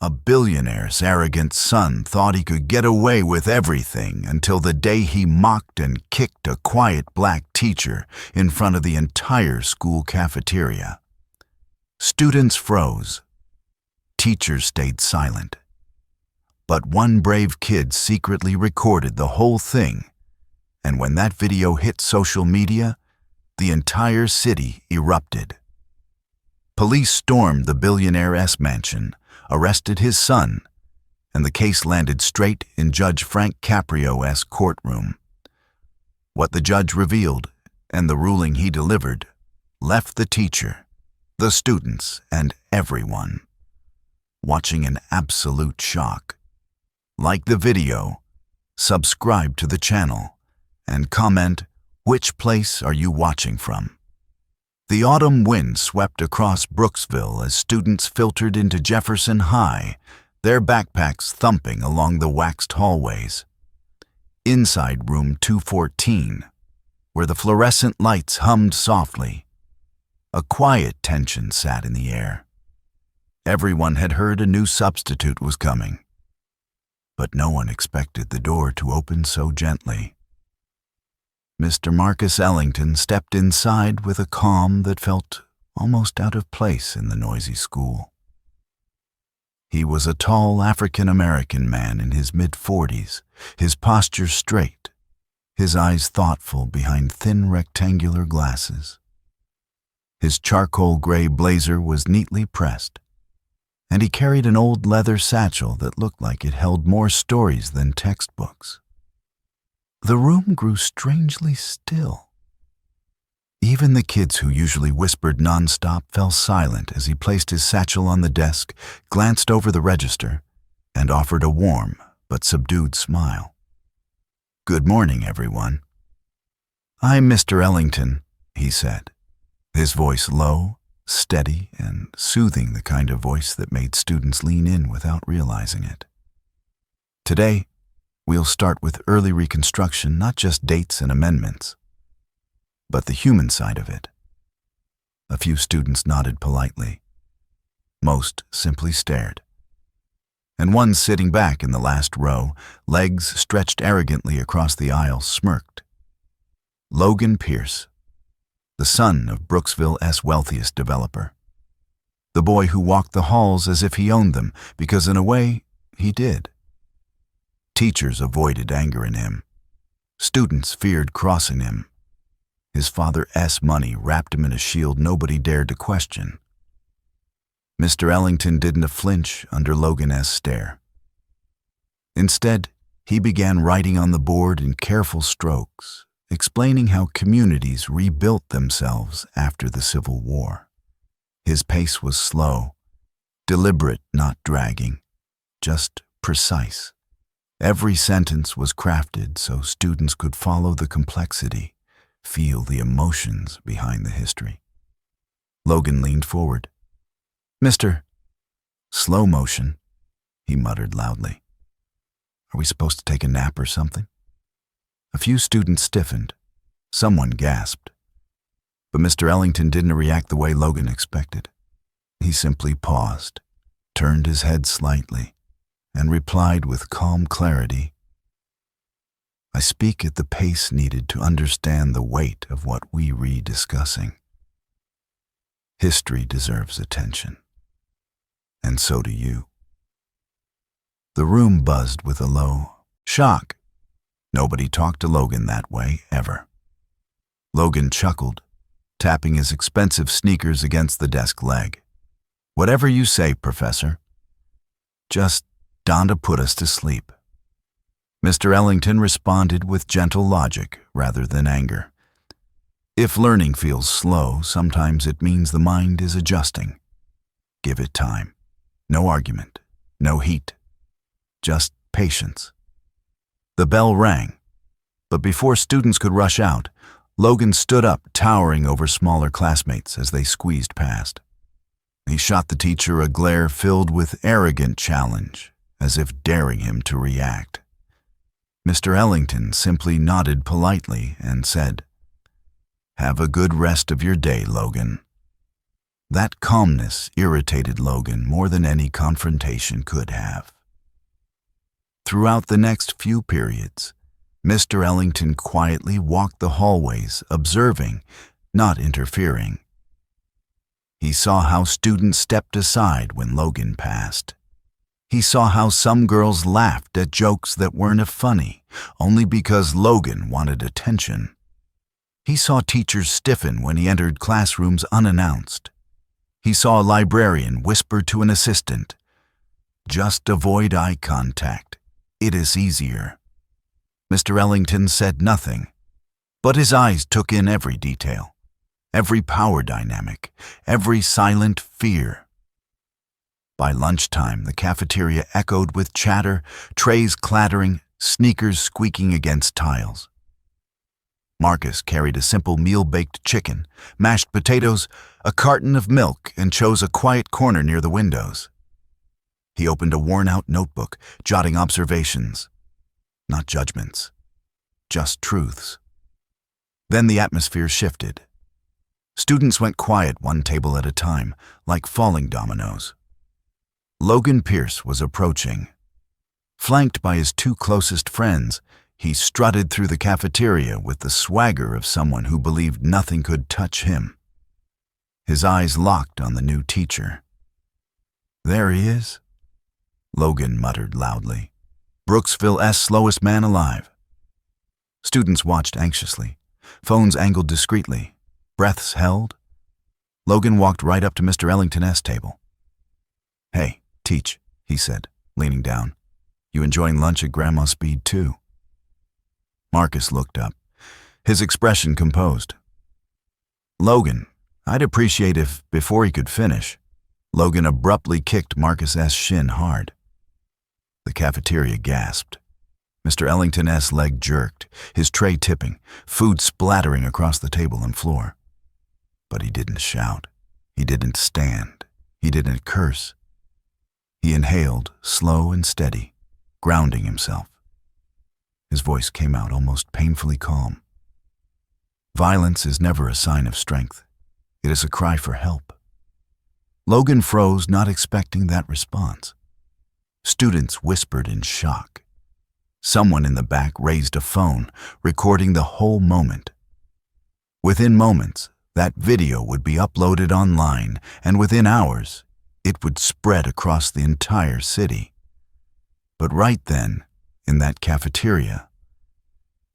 A billionaire's arrogant son thought he could get away with everything until the day he mocked and kicked a quiet black teacher in front of the entire school cafeteria. Students froze. Teachers stayed silent. But one brave kid secretly recorded the whole thing, and when that video hit social media, the entire city erupted. Police stormed the billionaire's mansion, arrested his son, and the case landed straight in Judge Caprio's courtroom. What the judge revealed and the ruling he delivered left the teacher, the students, and everyone watching in absolute shock. Like the video, subscribe to the channel, and comment, which place are you watching from? The autumn wind swept across Brooksville as students filtered into Jefferson High, their backpacks thumping along the waxed hallways. Inside room 214, where the fluorescent lights hummed softly, a quiet tension sat in the air. Everyone had heard a new substitute was coming, but no one expected the door to open so gently. Mr. Marcus Ellington stepped inside with a calm that felt almost out of place in the noisy school. He was a tall African-American man in his mid-40s, his posture straight, his eyes thoughtful behind thin rectangular glasses. His charcoal gray blazer was neatly pressed, and he carried an old leather satchel that looked like it held more stories than textbooks. The room grew strangely still. Even the kids who usually whispered nonstop fell silent as he placed his satchel on the desk, glanced over the register, and offered a warm but subdued smile. "Good morning, everyone." "I'm Mr. Ellington," he said, his voice low, steady, and soothing, the kind of voice that made students lean in without realizing it. "Today, we'll start with early Reconstruction, not just dates and amendments, but the human side of it." A few students nodded politely. Most simply stared. And one sitting back in the last row, legs stretched arrogantly across the aisle, smirked. Logan Pierce, the son of Brooksville's wealthiest developer. The boy who walked the halls as if he owned them, because in a way, he did. Teachers avoided anger in him. Students feared crossing him. His father's money wrapped him in a shield nobody dared to question. Mr. Ellington didn't flinch under Logan's stare. Instead, he began writing on the board in careful strokes, explaining how communities rebuilt themselves after the Civil War. His pace was slow, deliberate, not dragging, just precise. Every sentence was crafted so students could follow the complexity, feel the emotions behind the history. Logan leaned forward. "Mr. Slow motion," he muttered loudly. "Are we supposed to take a nap or something?" A few students stiffened. Someone gasped. But Mr. Ellington didn't react the way Logan expected. He simply paused, turned his head slightly, and replied with calm clarity, "I speak at the pace needed to understand the weight of what we re-discussing. History deserves attention, and so do you." The room buzzed with a low shock. Nobody talked to Logan that way, ever. Logan chuckled, tapping his expensive sneakers against the desk leg. "Whatever you say, Professor. Just down to put us to sleep." Mr. Ellington responded with gentle logic rather than anger. If learning feels slow, sometimes it means the mind is adjusting. Give it time. No argument, no heat, just patience. The bell rang, but before students could rush out, Logan stood up, towering over smaller classmates as they squeezed past. He shot the teacher a glare filled with arrogant challenge, as if daring him to react. Mr. Ellington simply nodded politely and said, "Have a good rest of your day, Logan." That calmness irritated Logan more than any confrontation could have. Throughout the next few periods, Mr. Ellington quietly walked the hallways, observing, not interfering. He saw how students stepped aside when Logan passed. He saw how some girls laughed at jokes that weren't funny, only because Logan wanted attention. He saw teachers stiffen when he entered classrooms unannounced. He saw a librarian whisper to an assistant, "Just avoid eye contact. It is easier." Mr. Ellington said nothing, but his eyes took in every detail, every power dynamic, every silent fear. By lunchtime, the cafeteria echoed with chatter, trays clattering, sneakers squeaking against tiles. Marcus carried a simple meal-baked chicken, mashed potatoes, a carton of milk, and chose a quiet corner near the windows. He opened a worn-out notebook, jotting observations, not judgments, just truths. Then the atmosphere shifted. Students went quiet one table at a time, like falling dominoes. Logan Pierce was approaching. Flanked by his two closest friends, he strutted through the cafeteria with the swagger of someone who believed nothing could touch him. His eyes locked on the new teacher. "There he is," Logan muttered loudly. "Brooksville's slowest man alive." Students watched anxiously, phones angled discreetly, breaths held. Logan walked right up to Mr. Ellington's table. "Hey, Teach," he said, leaning down. "You enjoying lunch at Grandma's speed, too?" Marcus looked up, his expression composed. "Logan, I'd appreciate if, before he could finish," Logan abruptly kicked Marcus's shin hard. The cafeteria gasped. Mr. Ellington's leg jerked, his tray tipping, food splattering across the table and floor. But he didn't shout. He didn't stand. He didn't curse. He inhaled, slow and steady, grounding himself. His voice came out almost painfully calm. "Violence is never a sign of strength. It is a cry for help." Logan froze, not expecting that response. Students whispered in shock. Someone in the back raised a phone, recording the whole moment. Within moments, that video would be uploaded online, and within hours, it would spread across the entire city. But right then, in that cafeteria,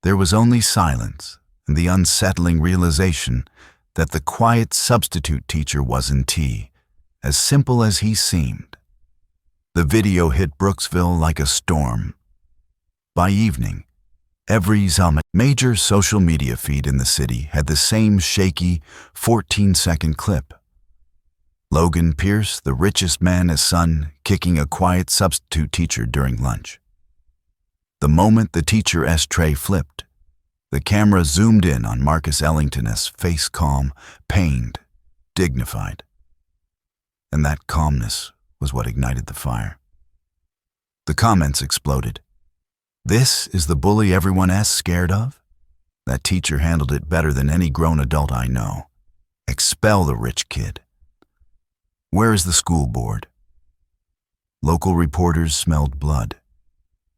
there was only silence and the unsettling realization that the quiet substitute teacher wasn't as simple as he seemed. The video hit Brooksville like a storm. By evening, every major social media feed in the city had the same shaky 14-second clip. Logan Pierce, the richest man's son, kicking a quiet substitute teacher during lunch. The moment the teacher's tray flipped, the camera zoomed in on Marcus Ellington's face, calm, pained, dignified. And that calmness was what ignited the fire. The comments exploded. "This is the bully everyone's scared of? That teacher handled it better than any grown adult I know. Expel the rich kid. Where is the school board?" Local reporters smelled blood.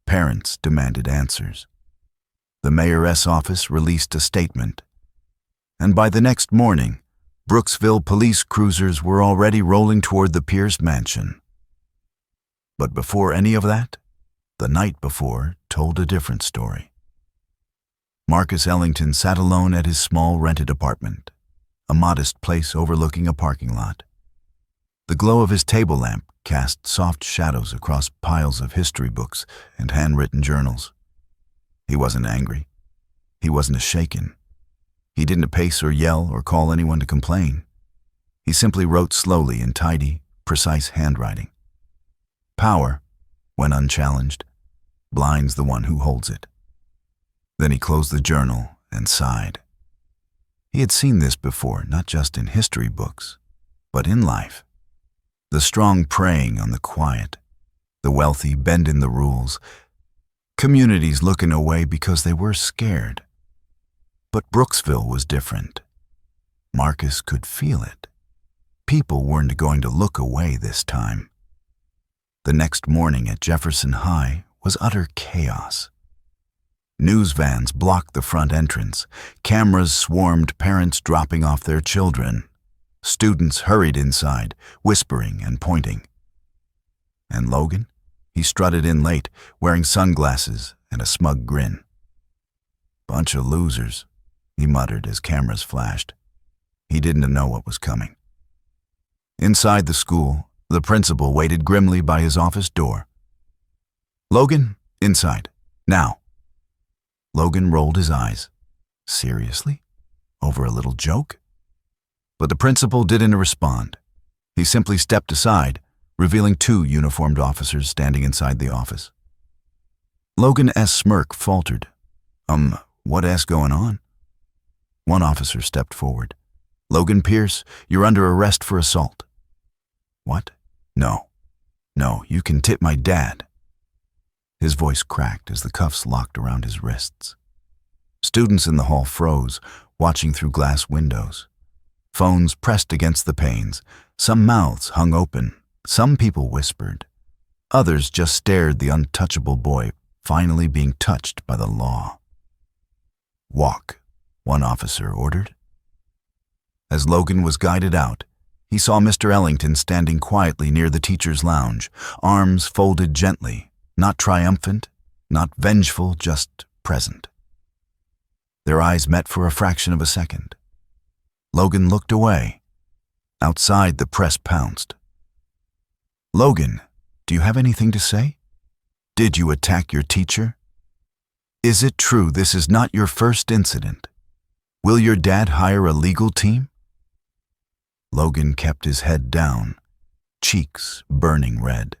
Parents demanded answers. The mayor's office released a statement. And by the next morning, Brooksville police cruisers were already rolling toward the Pierce mansion. But before any of that, the night before told a different story. Marcus Ellington sat alone at his small rented apartment, a modest place overlooking a parking lot. The glow of his table lamp cast soft shadows across piles of history books and handwritten journals. He wasn't angry. He wasn't shaken. He didn't pace or yell or call anyone to complain. He simply wrote slowly in tidy, precise handwriting. Power, when unchallenged, blinds the one who holds it. Then he closed the journal and sighed. He had seen this before, not just in history books, but in life. The strong preying on the quiet, the wealthy bending the rules, communities looking away because they were scared. But Brooksville was different. Marcus could feel it. People weren't going to look away this time. The next morning at Jefferson High was utter chaos. News vans blocked the front entrance. Cameras swarmed parents dropping off their children. Students hurried inside, whispering and pointing. And Logan? He strutted in late, wearing sunglasses and a smug grin. "Bunch of losers," he muttered as cameras flashed. He didn't know what was coming. Inside the school, the principal waited grimly by his office door. "Logan, inside, now." Logan rolled his eyes. Seriously? Over a little joke? But the principal didn't respond. He simply stepped aside, revealing 2 uniformed officers standing inside the office. Logan's smirk faltered. What S going on?" One officer stepped forward. "Logan Pierce, you're under arrest for assault." "What? No, you can tip my dad." His voice cracked as the cuffs locked around his wrists. Students in the hall froze, watching through glass windows. Phones pressed against the panes. Some mouths hung open. Some people whispered. Others just stared the untouchable boy finally being touched by the law. "Walk," one officer ordered. As Logan was guided out, he saw Mr. Ellington standing quietly near the teacher's lounge, arms folded gently, not triumphant, not vengeful, just present. Their eyes met for a fraction of a second. Logan looked away. Outside, the press pounced. "Logan, do you have anything to say? Did you attack your teacher? Is it true this is not your first incident? Will your dad hire a legal team?" Logan kept his head down, cheeks burning red,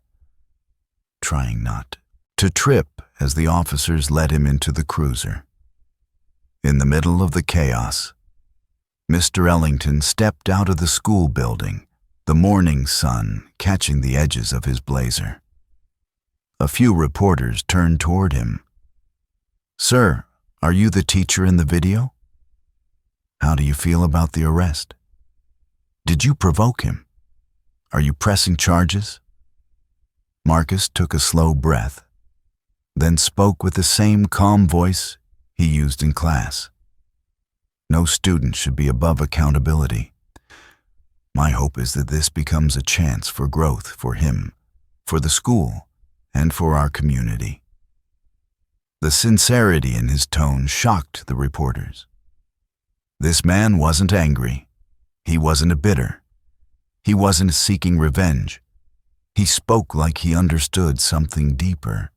trying not to trip as the officers led him into the cruiser. In the middle of the chaos, Mr. Ellington stepped out of the school building, the morning sun catching the edges of his blazer. A few reporters turned toward him. "Sir, are you the teacher in the video? How do you feel about the arrest? Did you provoke him? Are you pressing charges?" Marcus took a slow breath, then spoke with the same calm voice he used in class. "No student should be above accountability. My hope is that this becomes a chance for growth for him, for the school, and for our community." The sincerity in his tone shocked the reporters. This man wasn't angry. He wasn't bitter. He wasn't seeking revenge. He spoke like he understood something deeper,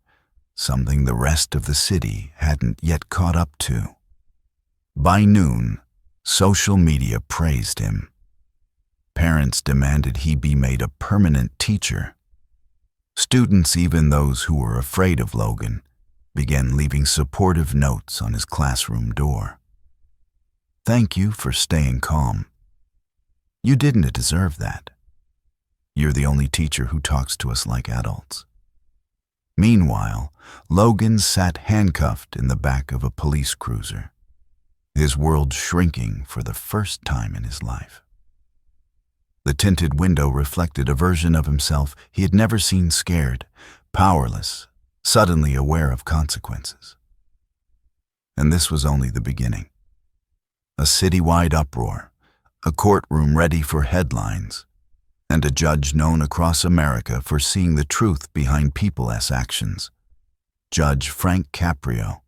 something the rest of the city hadn't yet caught up to. By noon, social media praised him. Parents demanded he be made a permanent teacher. Students, even those who were afraid of Logan, began leaving supportive notes on his classroom door. "Thank you for staying calm. You didn't deserve that. You're the only teacher who talks to us like adults." Meanwhile, Logan sat handcuffed in the back of a police cruiser, his world shrinking for the first time in his life. The tinted window reflected a version of himself he had never seen, scared, powerless, suddenly aware of consequences. And this was only the beginning. A citywide uproar, a courtroom ready for headlines, and a judge known across America for seeing the truth behind people's actions, Judge Frank Caprio.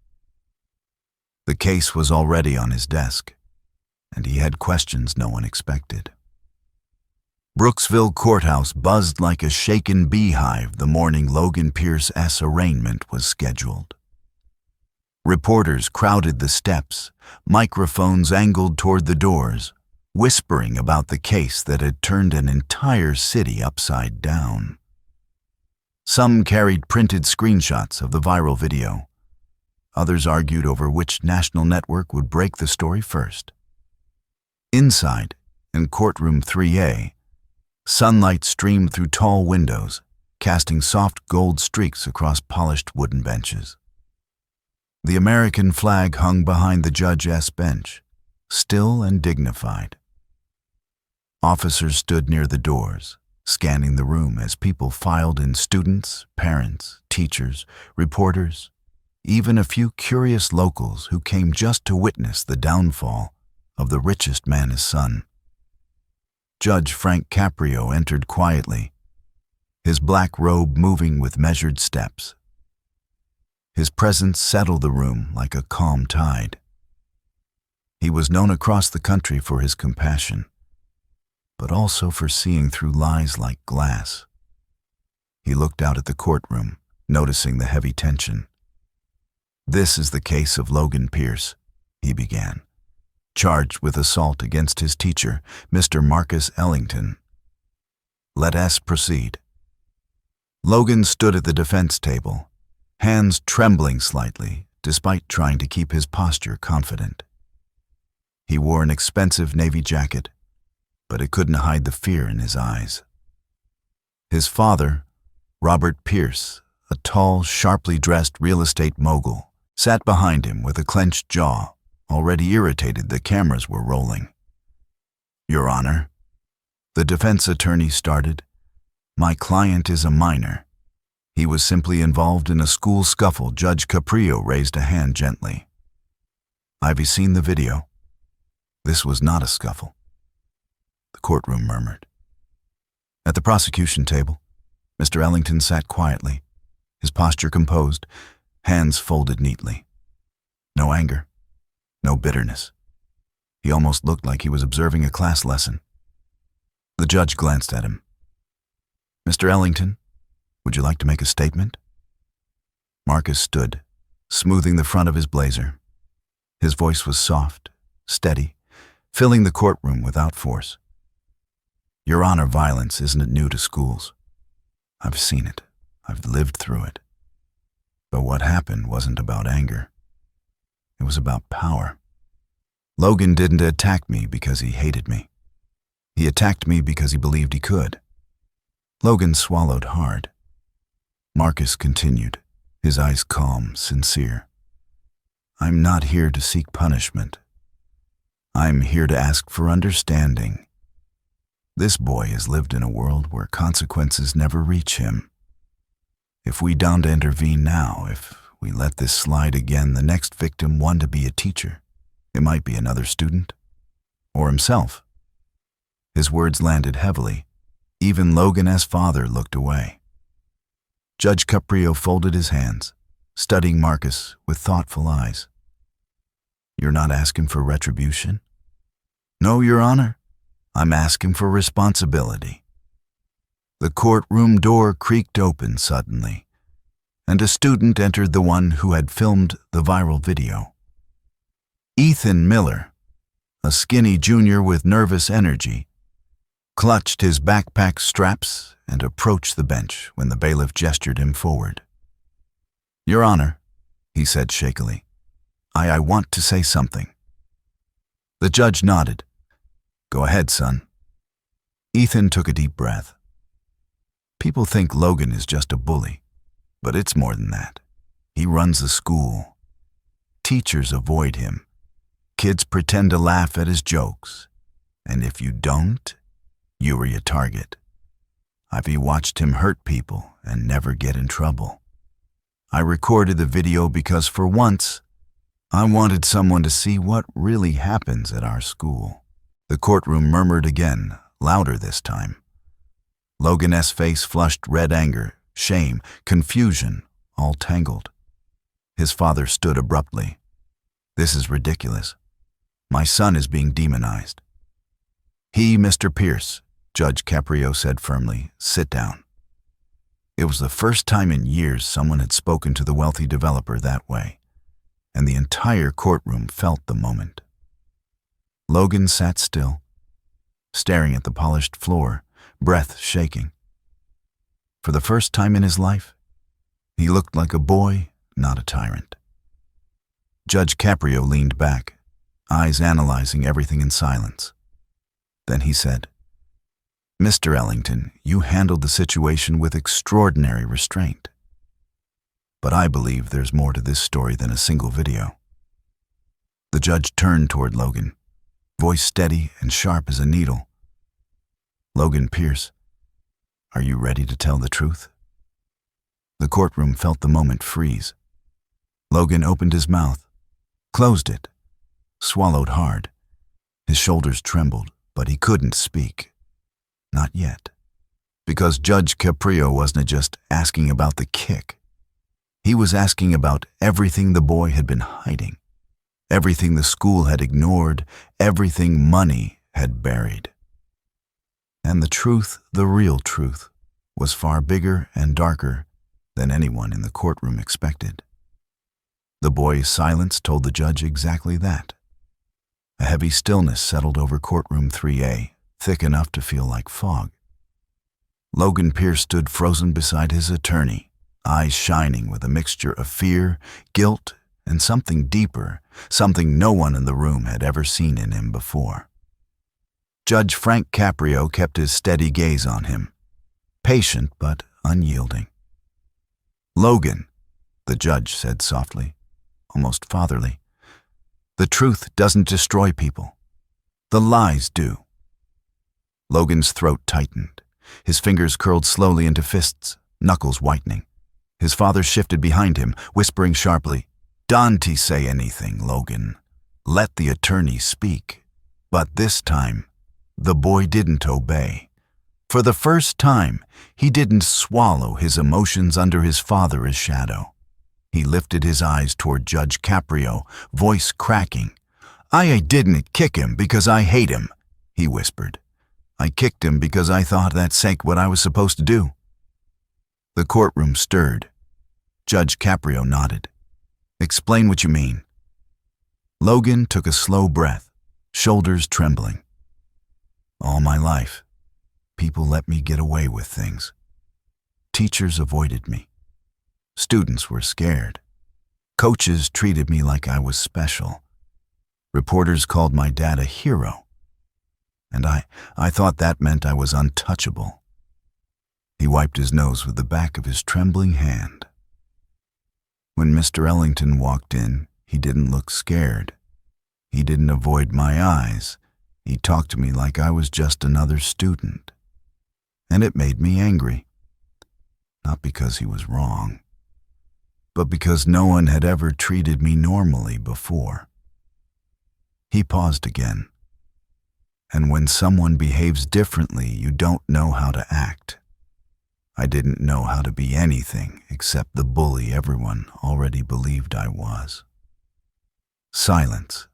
The case was already on his desk, and he had questions no one expected. Brooksville Courthouse buzzed like a shaken beehive the morning Logan Pierce's arraignment was scheduled. Reporters crowded the steps, microphones angled toward the doors, whispering about the case that had turned an entire city upside down. Some carried printed screenshots of the viral video. Others argued over which national network would break the story first. Inside, in Courtroom 3A, sunlight streamed through tall windows, casting soft gold streaks across polished wooden benches. The American flag hung behind the judge's bench, still and dignified. Officers stood near the doors, scanning the room as people filed in: students, parents, teachers, reporters, even a few curious locals who came just to witness the downfall of the richest man's son. Judge Frank Caprio entered quietly, his black robe moving with measured steps. His presence settled the room like a calm tide. He was known across the country for his compassion, but also for seeing through lies like glass. He looked out at the courtroom, noticing the heavy tension. "This is the case of Logan Pierce," he began, "charged with assault against his teacher, Mr. Marcus Ellington. Let us proceed." Logan stood at the defense table, hands trembling slightly, despite trying to keep his posture confident. He wore an expensive navy jacket, but it couldn't hide the fear in his eyes. His father, Robert Pierce, a tall, sharply dressed real estate mogul, sat behind him with a clenched jaw, already irritated the cameras were rolling. "Your Honor," the defense attorney started, "my client is a minor. He was simply involved in a school scuffle." Judge Caprio raised a hand gently. "Have you seen the video? This was not a scuffle." The courtroom murmured. At the prosecution table, Mr. Ellington sat quietly, his posture composed, hands folded neatly. No anger, no bitterness. He almost looked like he was observing a class lesson. The judge glanced at him. "Mr. Ellington, would you like to make a statement?" Marcus stood, smoothing the front of his blazer. His voice was soft, steady, filling the courtroom without force. "Your Honor, violence isn't new to schools. I've seen it. I've lived through it. But what happened wasn't about anger. It was about power. Logan didn't attack me because he hated me. He attacked me because he believed he could." Logan swallowed hard. Marcus continued, his eyes calm, sincere. "I'm not here to seek punishment. I'm here to ask for understanding. This boy has lived in a world where consequences never reach him. If we don't intervene now, if we let this slide again, the next victim won to be a teacher. It might be another student, or himself." His words landed heavily. Even Logan's father looked away. Judge Caprio folded his hands, studying Marcus with thoughtful eyes. "You're not asking for retribution?" "No, Your Honor. I'm asking for responsibility." The courtroom door creaked open suddenly, and a student entered, the one who had filmed the viral video. Ethan Miller, a skinny junior with nervous energy, clutched his backpack straps and approached the bench when the bailiff gestured him forward. "Your Honor," he said shakily, I want to say something." The judge nodded. "Go ahead, son." Ethan took a deep breath. People think Logan is just a bully, but it's more than that. He runs the school. Teachers avoid him. Kids pretend to laugh at his jokes. And if you don't, you are your target. I've watched him hurt people and never get in trouble. I recorded the video because for once, I wanted someone to see what really happens at our school. The courtroom murmured again, louder this time. Logan's face flushed red anger, shame, confusion, all tangled. His father stood abruptly. "This is ridiculous. My son is being demonized." Mr. Pierce," Judge Caprio said firmly, "sit down." It was the first time in years someone had spoken to the wealthy developer that way, and the entire courtroom felt the moment. Logan sat still, staring at the polished floor, breath shaking. For the first time in his life, he looked like a boy, not a tyrant. Judge Caprio leaned back, eyes analyzing everything in silence. Then he said, "Mr. Ellington, you handled the situation with extraordinary restraint. But I believe there's more to this story than a single video." The judge turned toward Logan, voice steady and sharp as a needle. "Logan Pierce, are you ready to tell the truth?" The courtroom felt the moment freeze. Logan opened his mouth, closed it, swallowed hard. His shoulders trembled, but he couldn't speak. Not yet. Because Judge Caprio wasn't just asking about the kick. He was asking about everything the boy had been hiding, everything the school had ignored, everything money had buried. And the truth, the real truth, was far bigger and darker than anyone in the courtroom expected. The boy's silence told the judge exactly that. A heavy stillness settled over courtroom 3A, thick enough to feel like fog. Logan Pierce stood frozen beside his attorney, eyes shining with a mixture of fear, guilt, and something deeper, something no one in the room had ever seen in him before. Judge Frank Caprio kept his steady gaze on him, patient but unyielding. "Logan," the judge said softly, almost fatherly, "the truth doesn't destroy people. The lies do." Logan's throat tightened. His fingers curled slowly into fists, knuckles whitening. His father shifted behind him, whispering sharply, "Don't say anything, Logan. Let the attorney speak." But this time, the boy didn't obey. For the first time, he didn't swallow his emotions under his father's shadow. He lifted his eyes toward Judge Caprio, voice cracking. "I didn't kick him because I hate him," he whispered. "I kicked him because I thought that's what I was supposed to do." The courtroom stirred. Judge Caprio nodded. "Explain what you mean." Logan took a slow breath, shoulders trembling. "All my life, people let me get away with things. Teachers avoided me. Students were scared. Coaches treated me like I was special. Reporters called my dad a hero. And I thought that meant I was untouchable." He wiped his nose with the back of his trembling hand. When Mr. Ellington walked in, he didn't look scared. He didn't avoid my eyes. He talked to me like I was just another student. And it made me angry. Not because he was wrong, but because no one had ever treated me normally before. He paused again. "And when someone behaves differently, you don't know how to act. I didn't know how to be anything except the bully everyone already believed I was." Silence.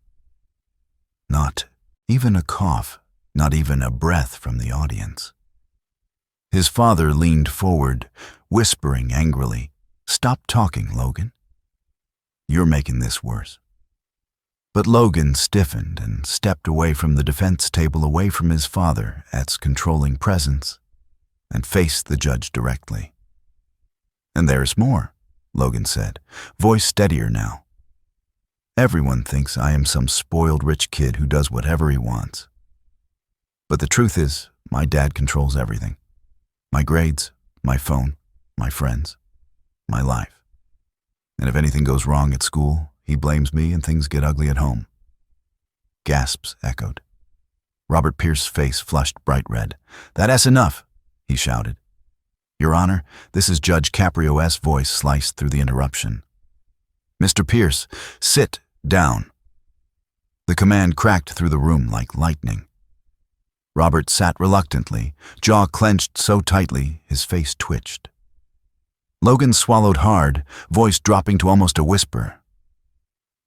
Not even a cough, not even a breath from the audience. His father leaned forward, whispering angrily, "Stop talking, Logan. You're making this worse." But Logan stiffened and stepped away from the defense table, away from his father, its controlling presence, and faced the judge directly. "And there's more," Logan said, voice steadier now. "Everyone thinks I am some spoiled rich kid who does whatever he wants. But the truth is, my dad controls everything. My grades, my phone, my friends, my life. And if anything goes wrong at school, he blames me and things get ugly at home." Gasps echoed. Robert Pierce's face flushed bright red. "That's enough," he shouted. "Your Honor, this is Judge Caprio's voice sliced through the interruption. Mr. Pierce, sit down." The command cracked through the room like lightning. Robert sat reluctantly, jaw clenched so tightly his face twitched. Logan swallowed hard, voice dropping to almost a whisper.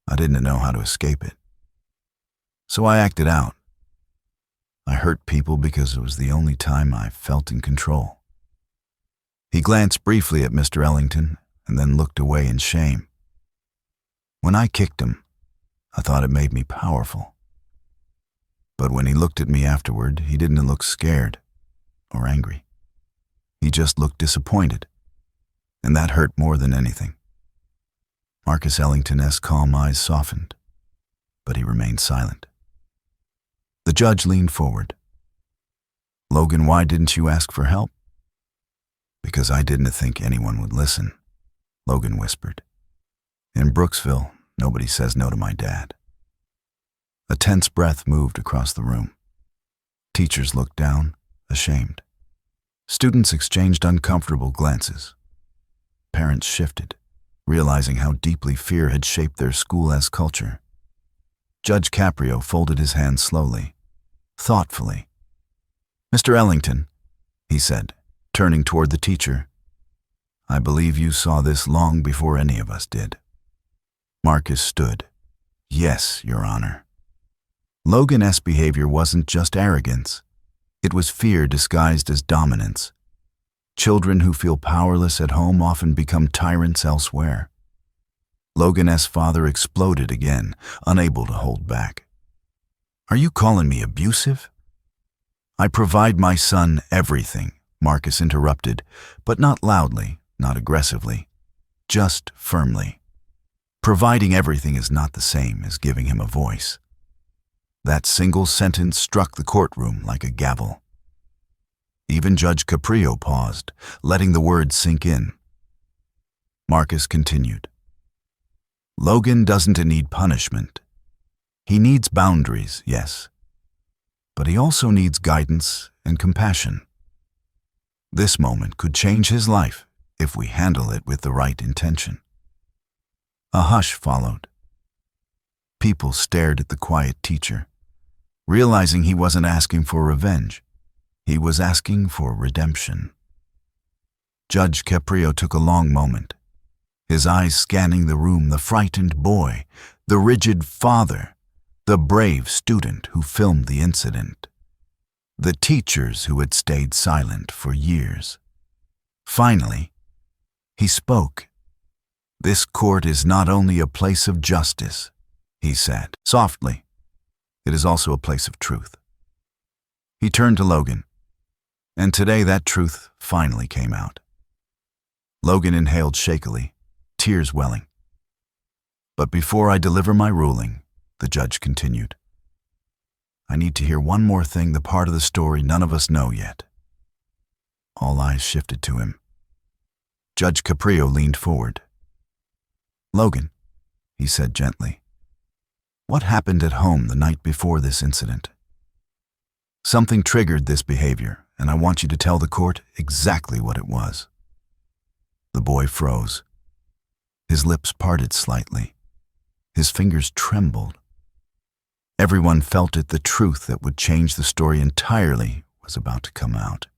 I didn't know how to escape it. So I acted out. I hurt people because it was the only time I felt in control. He glanced briefly at Mr. Ellington and then looked away in shame. When I kicked him, I thought it made me powerful. But when he looked at me afterward, he didn't look scared or angry. He just looked disappointed, and that hurt more than anything. Marcus Ellington's calm eyes softened, but he remained silent. The judge leaned forward. "Logan, why didn't you ask for help?" "Because I didn't think anyone would listen," Logan whispered. "In Brooksville, nobody says no to my dad." A tense breath moved across the room. Teachers looked down, ashamed. Students exchanged uncomfortable glances. Parents shifted, realizing how deeply fear had shaped their school as culture. Judge Caprio folded his hands slowly, thoughtfully. "Mr. Ellington," he said, turning toward the teacher, "I believe you saw this long before any of us did." Marcus stood. "Yes, Your Honor." Logan-esque behavior wasn't just arrogance. It was fear disguised as dominance. Children who feel powerless at home often become tyrants elsewhere. Logan-esque father exploded again, unable to hold back. "Are you calling me abusive?" "I provide my son everything," Marcus interrupted, but not loudly, not aggressively, just firmly. Providing everything is not the same as giving him a voice. That single sentence struck the courtroom like a gavel. Even Judge Caprio paused, letting the words sink in. Marcus continued. "Logan doesn't need punishment. He needs boundaries, yes, but he also needs guidance and compassion. This moment could change his life if we handle it with the right intention." A hush followed. People stared at the quiet teacher, realizing he wasn't asking for revenge. He was asking for redemption. Judge Caprio took a long moment, his eyes scanning the room, the frightened boy, the rigid father, the brave student who filmed the incident, the teachers who had stayed silent for years. Finally, he spoke. "This court is not only a place of justice," he said, softly. "It is also a place of truth." He turned to Logan, and today that truth finally came out. Logan inhaled shakily, tears welling. "But before I deliver my ruling," the judge continued, "I need to hear one more thing, the part of the story none of us know yet." All eyes shifted to him. Judge Caprio leaned forward. "Logan," he said gently, "what happened at home the night before this incident? Something triggered this behavior, and I want you to tell the court exactly what it was." The boy froze. His lips parted slightly. His fingers trembled. Everyone felt it. The truth that would change the story entirely was about to come out.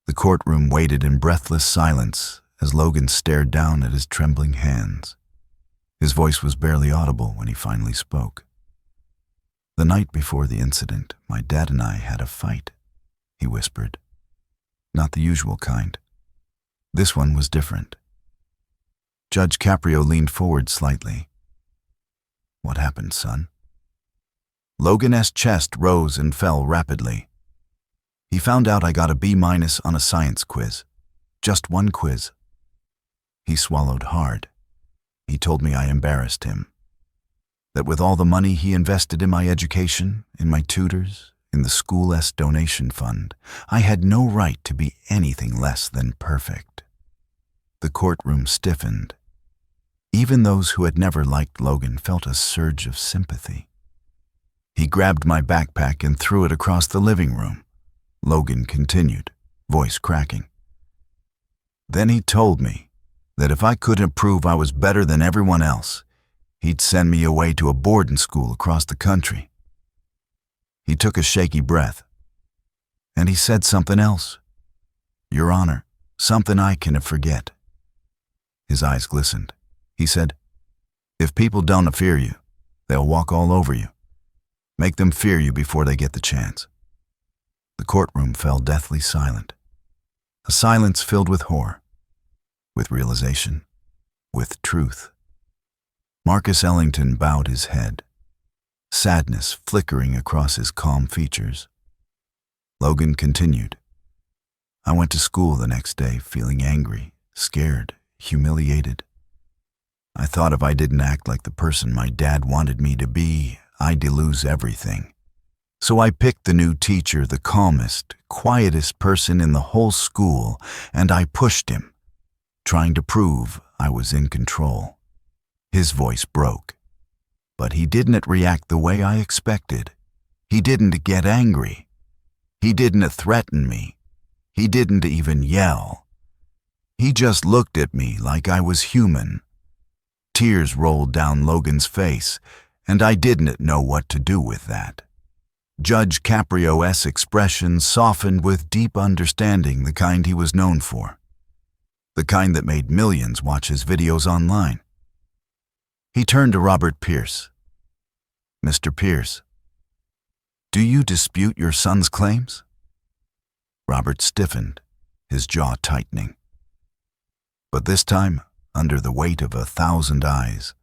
The courtroom waited in breathless silence as Logan stared down at his trembling hands. His voice was barely audible when he finally spoke. "The night before the incident, my dad and I had a fight," he whispered. "Not the usual kind. This one was different." Judge Caprio leaned forward slightly. "What happened, son?" Logan's chest rose and fell rapidly. "He found out I got a B- on a science quiz. Just one quiz." He swallowed hard. He told me I embarrassed him. That with all the money he invested in my education, in my tutors, in the school's donation fund, I had no right to be anything less than perfect. The courtroom stiffened. Even those who had never liked Logan felt a surge of sympathy. He grabbed my backpack and threw it across the living room. Logan continued, voice cracking. "Then he told me that if I couldn't prove I was better than everyone else, he'd send me away to a boarding school across the country." He took a shaky breath. "And he said something else, Your Honor, something I can't forget." His eyes glistened. He said, "If people don't fear you, they'll walk all over you. Make them fear you before they get the chance." The courtroom fell deathly silent. A silence filled with horror, with realization, with truth. Marcus Ellington bowed his head, sadness flickering across his calm features. Logan continued. "I went to school the next day feeling angry, scared, humiliated. I thought if I didn't act like the person my dad wanted me to be, I'd lose everything. So I picked the new teacher, the calmest, quietest person in the whole school, and I pushed him, trying to prove I was in control." His voice broke. "But he didn't react the way I expected. He didn't get angry. He didn't threaten me. He didn't even yell. He just looked at me like I was human. Tears rolled down Logan's face, and I didn't know what to do with that. Judge Caprio's expression softened with deep understanding, the kind he was known for. The kind that made millions watch his videos online. He turned to Robert Pierce. "Mr. Pierce, do you dispute your son's claims?" Robert stiffened, his jaw tightening. But this time, under the weight of 1,000 eyes,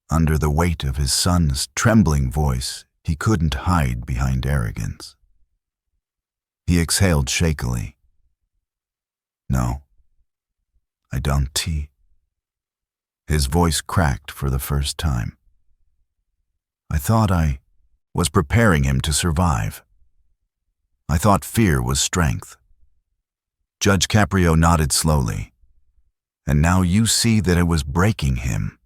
under the weight of his son's trembling voice, he couldn't hide behind arrogance. He exhaled shakily. "No, I don't." His voice cracked for the first time. "I thought I was preparing him to survive. I thought fear was strength." Judge Caprio nodded slowly. "And now you see that it was breaking him."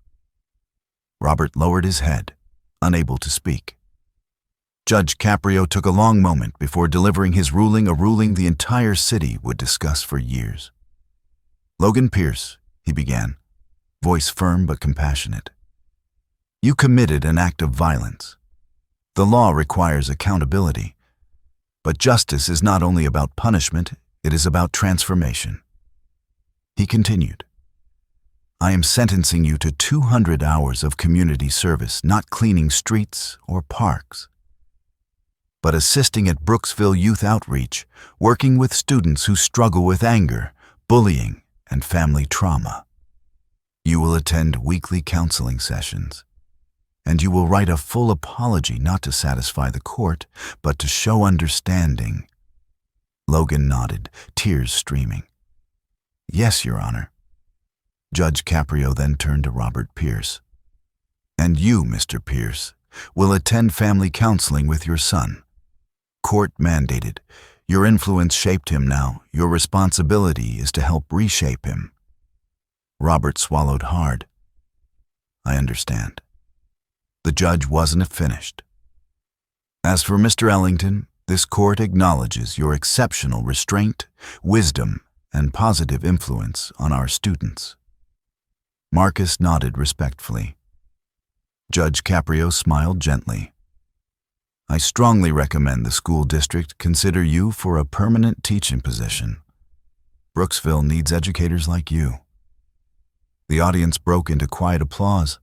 Robert lowered his head, unable to speak. Judge Caprio took a long moment before delivering his ruling, a ruling the entire city would discuss for years. "Logan Pierce," he began, voice firm but compassionate, "you committed an act of violence. The law requires accountability. But justice is not only about punishment, it is about transformation." He continued, "I am sentencing you to 200 hours of community service, not cleaning streets or parks, but assisting at Brooksville Youth Outreach, working with students who struggle with anger, bullying, and family trauma. You will attend weekly counseling sessions, and you will write a full apology, not to satisfy the court, but to show understanding." Logan nodded, tears streaming. "Yes, Your Honor." Judge Caprio then turned to Robert Pierce. "And you, Mr. Pierce, will attend family counseling with your son. Court mandated. Your influence shaped him now. Your responsibility is to help reshape him." Robert swallowed hard. "I understand." The judge wasn't finished. "As for Mr. Ellington, this court acknowledges your exceptional restraint, wisdom, and positive influence on our students." Marcus nodded respectfully. Judge Caprio smiled gently. "I strongly recommend the school district consider you for a permanent teaching position. Brooksville needs educators like you." The audience broke into quiet applause.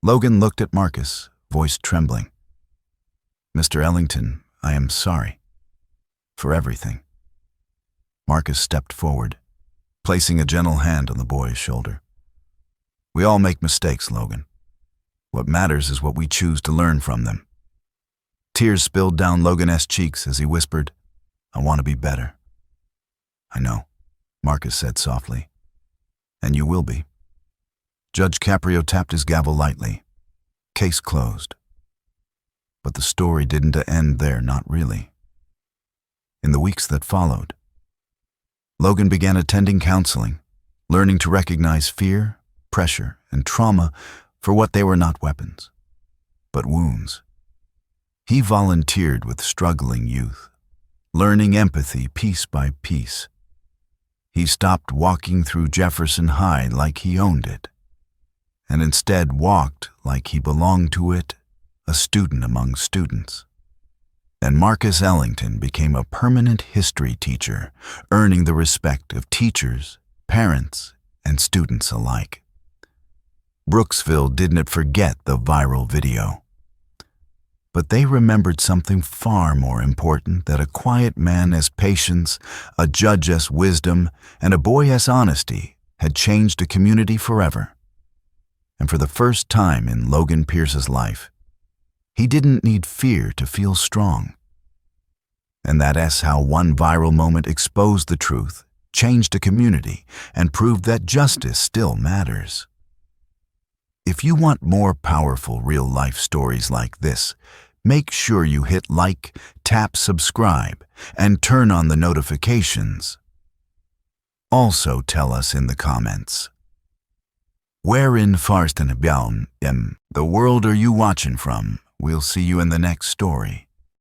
Logan looked at Marcus, voice trembling. "Mr. Ellington, I am sorry for everything." Marcus stepped forward, placing a gentle hand on the boy's shoulder. "We all make mistakes, Logan. What matters is what we choose to learn from them." Tears spilled down Logan's cheeks as he whispered, "I want to be better." "I know," Marcus said softly. "And you will be." Judge Caprio tapped his gavel lightly. Case closed. But the story didn't end there, not really. In the weeks that followed, Logan began attending counseling, learning to recognize fear, pressure, and trauma for what they were: not weapons, but wounds. He volunteered with struggling youth, learning empathy piece by piece. He stopped walking through Jefferson High like he owned it, and instead walked like he belonged to it, a student among students. And Marcus Ellington became a permanent history teacher, earning the respect of teachers, parents, and students alike. Brooksville didn't forget the viral video, but they remembered something far more important: that a quiet man as patience, a judge as wisdom, and a boy as honesty had changed a community forever. And for the first time in Logan Pierce's life, he didn't need fear to feel strong. And that's how one viral moment exposed the truth, changed a community, and proved that justice still matters. If you want more powerful real-life stories like this, make sure you hit like, tap subscribe, and turn on the notifications. Also tell us in the comments, where in Farstenbaum, the world are you watching from? We'll see you in the next story.